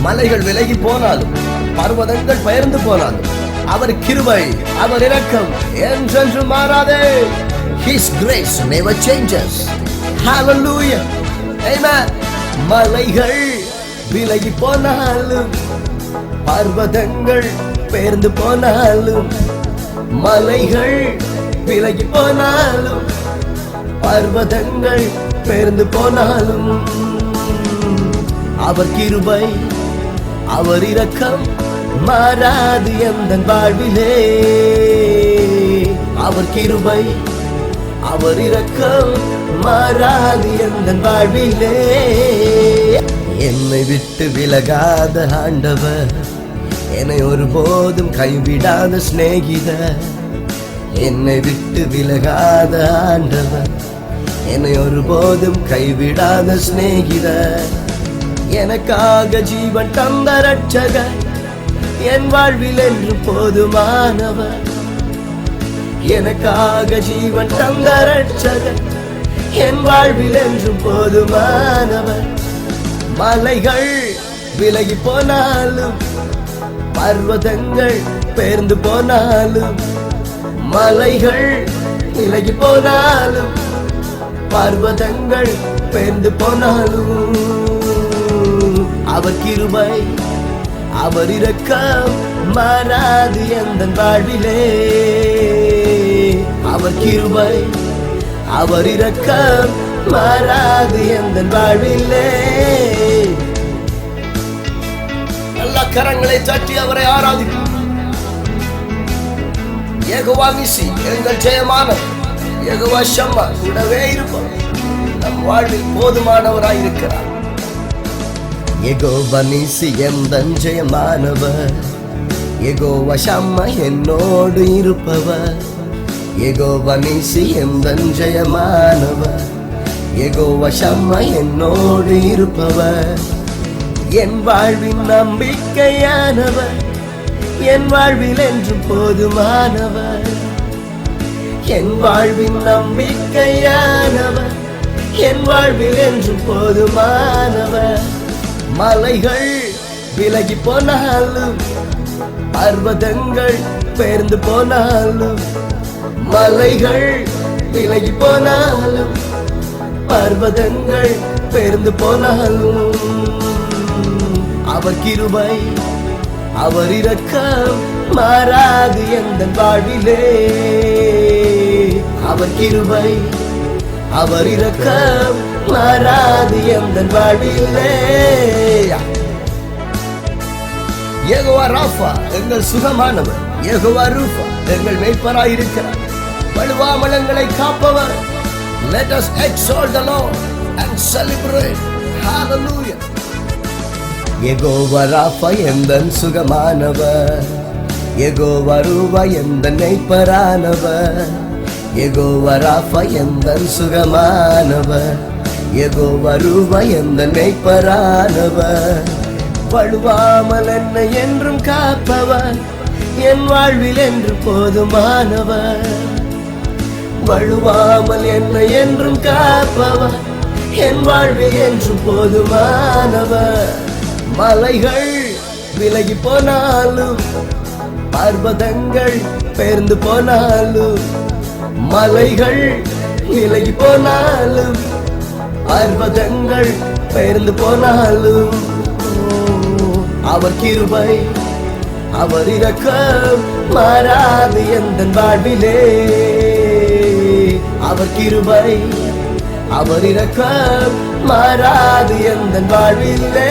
மலைகள் விலகி போனாலும் பர்வதங்கள் பெயர்ந்து போனாலும் அவர் கிருபை அவர் இரக்கம் என்றென்று மாறாதே. His grace never changes. Hallelujah. Amen. மலைகள் விலகி போனாலும் பர்வதங்கள் பெயர்ந்து போனாலும் மலைகள் விலகி போனாலும் பர்வதங்கள் பெயர்ந்து போனாலும் அவர் கிருபை அவர் இரக்கம் மாறாது எந்தன் வாழ்விலே. அவர் கிருபை அவர் இரக்கம் மாறாது எந்தன் வாழ்விலே. என்னை விட்டு விலகாத ஆண்டவர், என்னை ஒருபோதும் கைவிடாத சிநேகிதர். என்னை விட்டு விலகாத ஆண்டவர், என்னை ஒருபோதும் கைவிடாத சிநேகிதர். எனக்காக ஜீவன் தந்த ரட்சகர், என் வாழ்வில் என்று போதுமானவர். எனக்காக ஜீவன் தந்த ரட்சகர், என் வாழ்வில் என்று போதுமானவர். மலைகள் விலகி போனாலும் பர்வதங்கள் பெயர்ந்து போனாலும் மலைகள் விலகி போனாலும் பர்வதங்கள் பெயர்ந்து போனாலும் அவர் கிருபை அவர் இரக்கம் மாறாது எந்தன் வாழ்விலே. அவர் கிருபை அவர் இரக்கம் மாறாது எந்தன் வாழ்விலே. எல்லா கரங்களை தட்டி அவரை ஆராதிக்கும். யெகோவா நிசி எங்கள் ஜெயமானவர், யெகோவா ஷம்மா கூடவே இருப்பார். நம் வாழ்வில் போதுமானவராயிருக்கிறார். யெகோவா நிசி எந்தன் ஜெயமானவர், யெகோவா ஷம்மா என்னோடு இருப்பவர். யெகோவா நிசி எந்தன் ஜெயமானவர், யெகோவா ஷம்மா என்னோடு இருப்பவர். என் வாழ்வின் நம்பிக்கையானவர், என் வாழ்வில் என்று போதுமானவர். என் வாழ்வின் நம்பிக்கையானவர், என் வாழ்வில் என்று போதுமானவர். மலைகள் விலகி போனாலும் பர்வதங்கள் பெயர்ந்து போனாலும் மலைகள் விலகி போனாலும் பர்வதங்கள் பெயர்ந்து போனாலும் அவர் கிருபை அவர் இரக்கம் மாறாது எந்தன் வாழ்விலே. அவர் கிருபை அவர் இரக்கம் மாறாது எந்தன் வாழ்விலே. யெகோவா ராஃபா எங்கள் சுகமானவர், யெகோவா ரூஃபா எங்கள் மேய்ப்பராயிருக்கிறார். வலுவாமலங்களை காப்பவர். Let us exalt the Lord and celebrate. Hallelujah. Jehovah Rafah எந்தன் சுகமானவர், யெகோவா ரூஃபா எந்தன் மேய்ப்பரானவர். யெகோவா ராஃபா எந்தன் சுகமானவர், யெகோவா ரூஃபா எந்தன் மேய்ப்பரானவர். வழுவாமல் என்னை என்றும் காப்பவர், என் வாழ்வில் என்று போதுமானவர். வழுவாமல் என்னை என்றும் காப்பவர், என் வாழ்வில் என்று போதுமானவர். மலைகள் விலகி போனாலும் பர்வதங்கள் பெயர்ந்து போனாலும் மலைகள் விலகி போனாலும் பர்வதங்கள் பெயர்ந்து போனாலும் அவர் கிருபை அவர் இரக்கம் மாறாது எந்தன் வாழ்விலே. அவர் கிருபை அவர் இரக்கம் மாறாது எந்தன் வாழ்விலே.